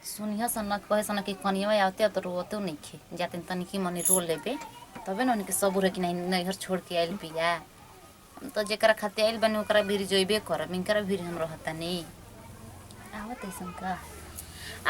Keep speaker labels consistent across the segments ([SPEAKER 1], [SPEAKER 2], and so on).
[SPEAKER 1] सुनिया सन कहे सन कि कनिया आवते तो रोते नहीं खे जाते तनिकी मनी रो लेबे तबे न उनके सबूर है कि नहीं नैहर छोड़ के आइल बिया। हम तो जेकरा खाते आइल बनी ओकरा भीर जइबे करब इनकरा भीर हम रहता नहीं आवत ऐसन का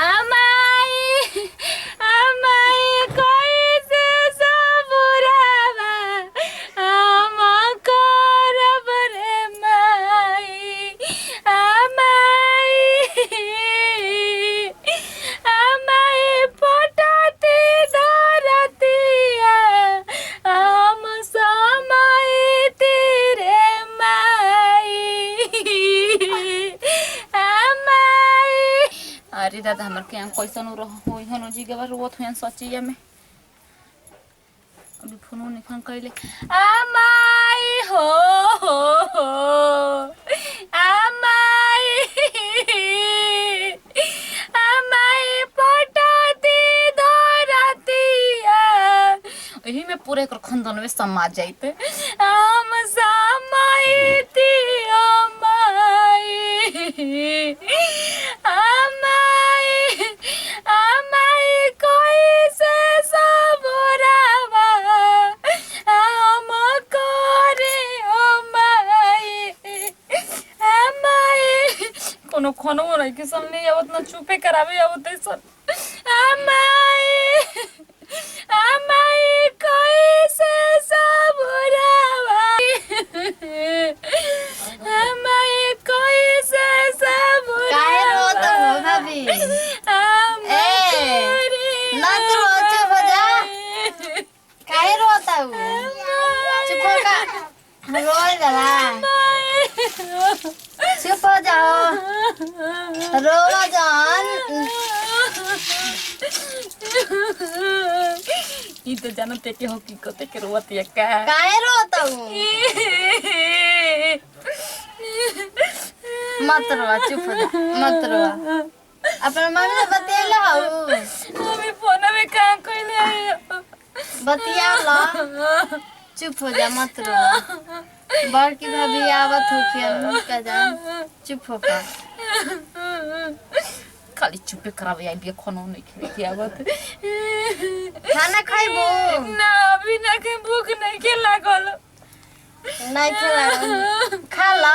[SPEAKER 1] अमाई अमाई कैसे सबुरावा हम करब रे माई अमाई अमाई पटती धरतिया हम समय तेरे माई अमाई। अरे दादा हमर के हम कैसन होई हनो जी गवा रोत हुन सचिया में अभी फोनो निखन कइले अमाई हो अमाई अमाई पटती धरतिया एही में पूरे कर खंदन में समा जाइते हम समाइती अमाई अमाई अमाई कैसे सबुरावा हम करे अमाई अमाई कोनो खनो रही के सामने आवत ना चुपे करावे आवत सन अमाई अमाई कैसे सबुरावा अमाई कैसे सबुरावा
[SPEAKER 2] काहे रोत हो भाभी मत रो चुप हो जा काहे रोता हो चुप हो का रो जरा चुप हो जाओ रो जान
[SPEAKER 1] ई तो जानते के हकीकत के रोवतिया का
[SPEAKER 2] काहे रोता हो मत रो चुप हो जा मत रो अपन मम्मी से बतिया हो
[SPEAKER 1] अभी फोन में काम कइले आयो
[SPEAKER 2] बतिया लो चुप हो जा मत रो बड़की भाभी आवत हो कि हम का जान चुप हो का
[SPEAKER 1] खाली चुपे करावे आई बिया खानो नहीं खेले के आवत
[SPEAKER 2] खाना खाइबो
[SPEAKER 1] ना अभी ना के भूख नहीं के लागल
[SPEAKER 2] नहीं खा खा ला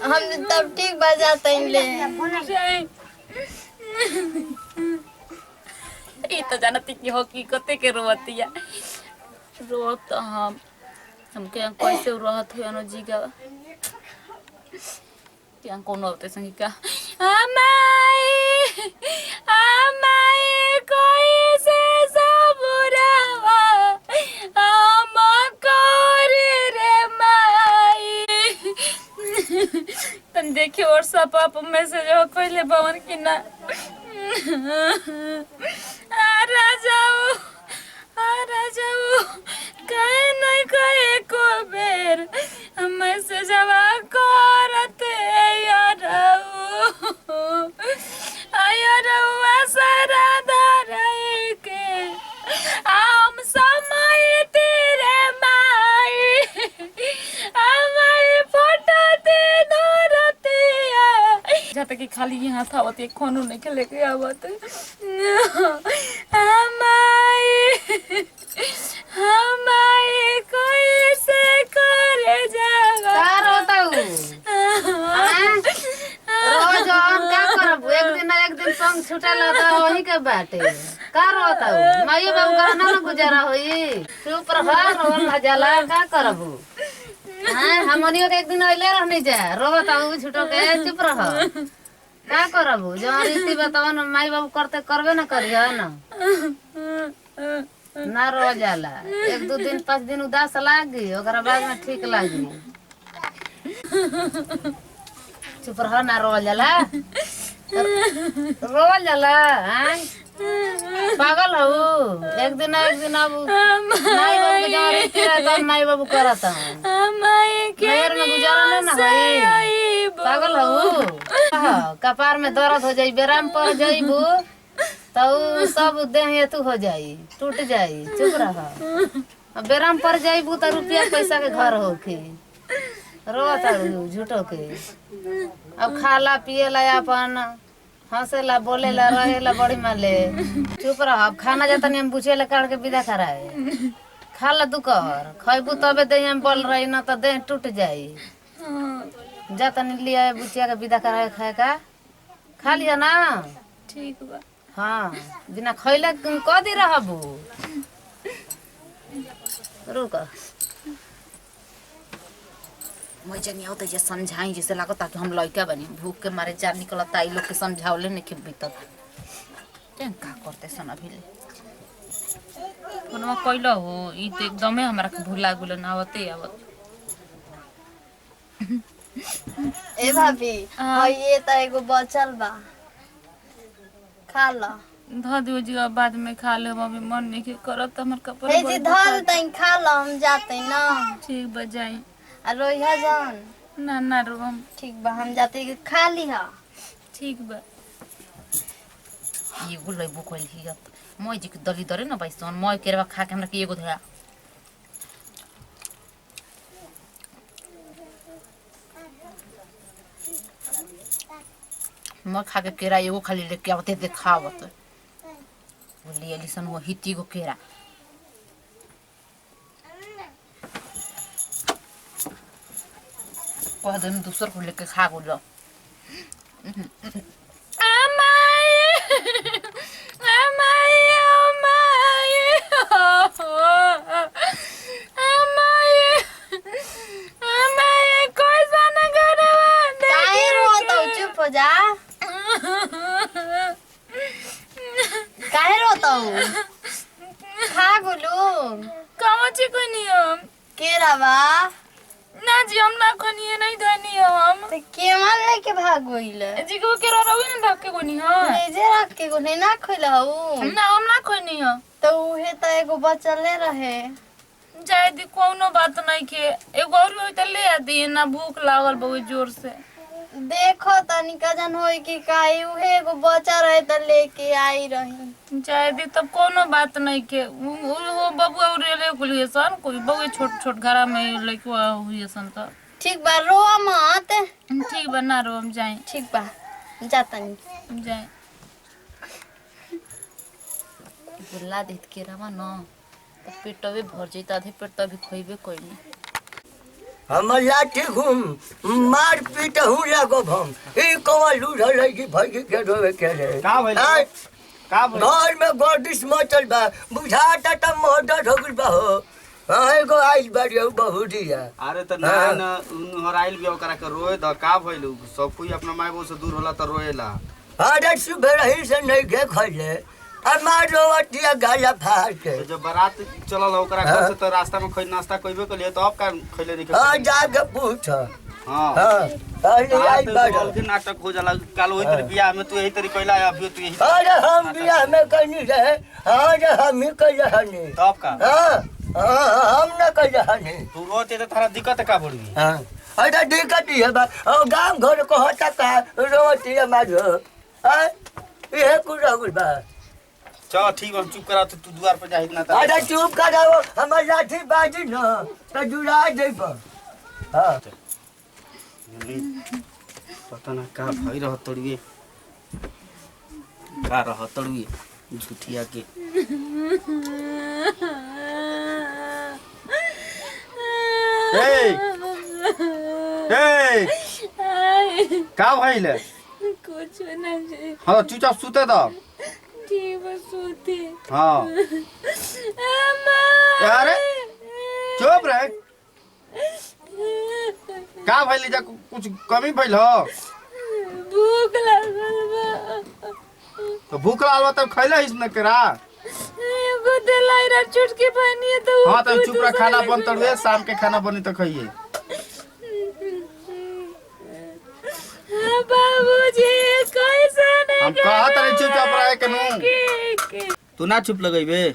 [SPEAKER 2] हम तब ठीक बजाते ले
[SPEAKER 1] ई तो जानती की हकीकत के रोवतिया रोत हमके कैसे रहत है अनु जी का क्या कौन होते संगी का अमाई अमाई कैसे सबुरावा हम करे रे माई तन देखिए और सब आप मैसेज हो पहले भवन की ना आ राजाऊ कहे नहीं कहे को बेर मैसेज हवा करते याराऊ सारा धराई के हम समय तेरे माई हमारी फोटो ते धरतिया जाते कि खाली यहाँ था आवत एक खानो नहीं के लेके आवत हमारी हमारी कोई से करे जावा
[SPEAKER 2] का रोता हो रोज हम का करब एक दिन संग छुटल त वही के बाटे का रोता हो माई बाबू करना ना गुजारा होई चुप रह रोल जाला का करब हां हमनियो के एक दिन अइले रहनी जा रोता हो छुटो के चुप रह का करब जवन रीति बतावन माई बाबू करते करबे ना करियो ना रो जाला एक दो दिन 5 दिन उदास लागी ओकरा बाद में ठीक लागी चुप रह ना रो जाला हां पागल हो एक दिन अब माई बाबू के जवन रीति रहता माई बाबू करता नहर में गुजारा ना होई पागल हो कपार में दर्द हो जाई बेराम पर जाइबू तो सब देह तू हो जाई टूट जाई चुप रह अब बेराम पर जाइबू तो रुपया पैसा के घर होके रोता झूठो के अब खाला पिए ला अपन हंसेला बोलेला रहेला बड़ी माले। चुप रह, अब खाना जाता नहीं हम बुझेला काट के विदा कराए। खा ला तू कहर, खैबू तबे दे हम बोल रही ना तो देह टूट जाई। जाता नहीं लिया बुचिया के विदा कराए खाए का। खा लिया ना?
[SPEAKER 1] ठीक बा।
[SPEAKER 2] हाँ, बिना खैले कदी रहबू। रुक, मैं जनी आवत जे समझाई जैसे लागत कि हम लइका बनी, भूख के मारे जान निकलता। ई लोग के समझावले नहीं के बीतत। टें का करते सन अभी ले
[SPEAKER 1] फोनमा कइला हो, ई तो एकदमै हमरा के भुला गेल ना आवते आवत।
[SPEAKER 3] ए भाभी, हाँ ये तो एगो बचल बा, खा लो।
[SPEAKER 1] ध दियो जी, बाद में खा ले। अभी मन नहीं के करत हमर कपड़े।
[SPEAKER 3] हे जी धर तई खा लो, हम जाते ना।
[SPEAKER 1] ठीक बा जाई।
[SPEAKER 3] आ रोइहा जान।
[SPEAKER 1] ना ना रो हम।
[SPEAKER 3] ठीक बा, हम जाते कि खा लिहा।
[SPEAKER 1] ठीक बा।
[SPEAKER 2] ये गुलै बुकल हियत मोय जी के दली दरे न बैसन मोय केरवा खा के हमरा के एगो धया। मोय खा के केरा एगो खाली लेके आवते देखावत बोली एलिसन वो हिती गो केरा। कह दिन दूसर को लेके खा गो।
[SPEAKER 3] काहे रोत हो? चुप हो जा। काहे रोत हो? खा गुलू।
[SPEAKER 1] कहाँ छी कोनी हम?
[SPEAKER 3] केरा बा
[SPEAKER 1] ना जी हम ना कोनी है, नहीं धनी हम।
[SPEAKER 3] ते केमन लेके भाग गइले?
[SPEAKER 1] जी को के रही ना धक्के कोनी हां।
[SPEAKER 3] मेजे रख के गुने ना खइला हो।
[SPEAKER 1] ना हम ना कोनी है।
[SPEAKER 3] तो उहे त एगो बचले रहे।
[SPEAKER 1] जाय दी कोनो बात नहीं के। एगो और होई त ले आ दी ना, भूख लागल बहुत जोर से।
[SPEAKER 3] देखो तनी कजन होई कि काहे उहे एगो बचा रहे त लेके आई रही।
[SPEAKER 1] जाय दी तब कोनो बात नहीं के। वो बबुआ और ले कुलिए सन कोई बबुआ छोट छोट घरा में लइकवा हुई सन त।
[SPEAKER 3] ठीक बा, रो मत।
[SPEAKER 1] ठीक बा ना रो, हम जाए।
[SPEAKER 3] ठीक बा, जातनी
[SPEAKER 1] जाए।
[SPEAKER 2] बुला देत केरावा न तो पेटवे भर जैत, आधे पेट तभी खइबे कोई नहीं।
[SPEAKER 4] हम लाठी घूम मार पीट हूँ लगो भम ई कवा लूढ़ल है कि भाई के रोवे के रे
[SPEAKER 5] का भइल?
[SPEAKER 4] आय,
[SPEAKER 5] का भइल?
[SPEAKER 4] घर में गर्दिश मचल बा, बुझाता त मर्डर हो गइल बा हो। हाँ एगो आइल बाड़ी बहुरिया।
[SPEAKER 5] अरे त ना ना हराइल भी ओकरा के रोए द। का भइल? सब कोई अपना माय बाबू से दूर होला त रोएला।
[SPEAKER 4] अरे सुबह रही से नहीं गे खइले हमार रोवतिया गाला फाड़ के।
[SPEAKER 5] तो जब बारात चलल ओकरा घर से त रास्ता में खइ नाश्ता कइबे के लिए, तो अब का खइले नहीं?
[SPEAKER 4] हाँ जाके पूछ।
[SPEAKER 5] हां
[SPEAKER 4] हाँ अरे आइल बाड़ी।
[SPEAKER 5] के नाटक हो जाला काल ओही तरी बियाह में तू यही तरी कइला, अभी तू यही।
[SPEAKER 4] अरे हम बियाह में कहीं रहे। हाँ रे हम ही कह रहनी।
[SPEAKER 5] तब का?
[SPEAKER 4] हाँ हम न कह रहनी।
[SPEAKER 5] तू रोते त थारा दिक्कत का पड़ी?
[SPEAKER 4] हाँ अरे दिक्कत ही है बा, गाँव घर को हटा का रोटी हमारो। हाँ ये कुछ रहुल बा।
[SPEAKER 5] चल ठीक है, चुप करा। तू द्वार पर जा इतना।
[SPEAKER 4] अरे चुप कराओ, हमार लाठी बाजी न तो जुड़ा देब। हाँ
[SPEAKER 5] पता ना का भई रह तड़िए, का रह तड़िए झूठिया के। ए ए का भइल?
[SPEAKER 1] कुछ ना जी।
[SPEAKER 5] हां चुपचाप सुते द।
[SPEAKER 1] ठीक बा सोते।
[SPEAKER 5] हां अरे चुप रह। का भइल? जा कुछ कमी भइल हो?
[SPEAKER 1] भूख लागल बा।
[SPEAKER 5] तो भूख लागल बा तब खइले हिस न करा।
[SPEAKER 1] एगो दिलाइरा चुटकी बनी है तो।
[SPEAKER 5] हां तो चुप रह, खाना बन तड़वे, शाम के खाना बनी तो खइए।
[SPEAKER 1] बाबूजी कैसे
[SPEAKER 5] हम कहत रही चुपचाप रहे के नु। तू ना चुप लगइबे?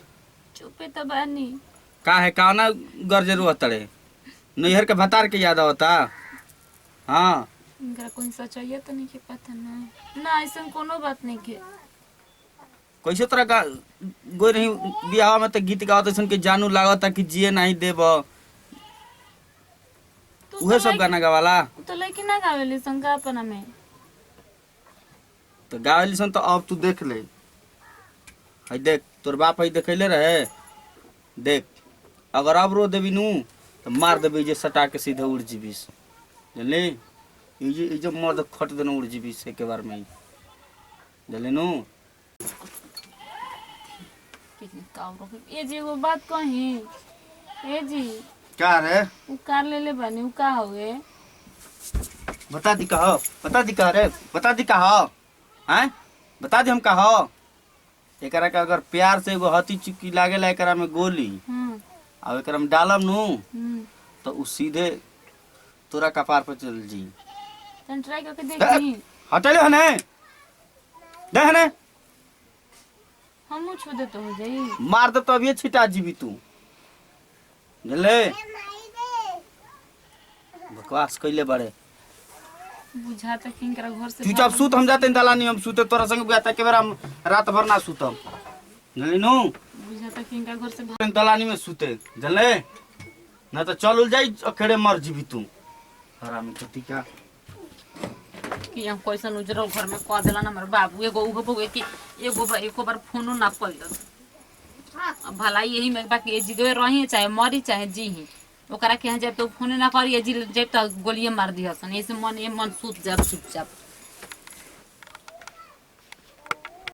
[SPEAKER 1] चुपे तो बानी।
[SPEAKER 5] का है काना गरजे रो तड़े? नैहर के भतार के याद आवता? हाँ
[SPEAKER 1] इनका कोई सच्चाई तो नहीं के पता ना ऐसा कोनो बात नहीं के।
[SPEAKER 5] कैसे तरह का गोई रही बियाह में तो गीत गावत ऐसन के जानू लागता कि जिए नहीं देब, उहे सब गाना गावाला।
[SPEAKER 1] तो लेकिन ना गावेली संगा अपना में।
[SPEAKER 5] तो गावली सन तो अब तू देख ले। हई देख तोर बाप हई देखैले रहे, देख अगर अब रो देबी नू तो मार देबी जे सटा के सीधे उड़ जीबीस, जानली? ई जो मर्द खट देना उड़ जीबीस एक बार में, जानली नू?
[SPEAKER 1] ए जी वो बात कही, ए जी
[SPEAKER 5] क्या रे?
[SPEAKER 1] उ कार ले ले बनी, उ का हो गए?
[SPEAKER 5] बता दी कहो, बता दी कह रे, बता दी कहो, हैं? बता दी हम कहो। एकरा के अगर प्यार से एगो हथी चुकी लागेला एकरा में गोली, अब एकरा में डालम नू तो उ सीधे तोरा कपार पे चल जी।
[SPEAKER 1] तन ट्राई करके देखी।
[SPEAKER 5] हटले हने, दे हने,
[SPEAKER 1] हम छू दे तो हो जाई।
[SPEAKER 5] मार दे तो अभी छिटा जीबी तू, जानले? बकवास कइले बड़े।
[SPEAKER 1] बुझाता कि इनकरा घर से
[SPEAKER 5] चुपचाप सूत, हम जाते दलानी, हम सूते तोरा संग बुझाता के बेरा हम रात भर ना सूतम, जानली नू?
[SPEAKER 1] बुझाता कि इनका घर से
[SPEAKER 5] दलानी में सूते, जानले? ना तो चल उल जाई अकेले मर जीबी तू, हरामी कति का।
[SPEAKER 1] कि हम कैसन उजरल घर में कह देला ना हमर बाबू एगो उहो बगे कि एको बार फोनो ना कइल। अब भलाई यही में बाकी ए जिगवे रही चाहे मरी चाहे जी ही, ओकरा के यहाँ जब तो फोन ना करी जी जब तक गोलियां मार दी हसन, ऐसे मन सूत जा चुपचाप।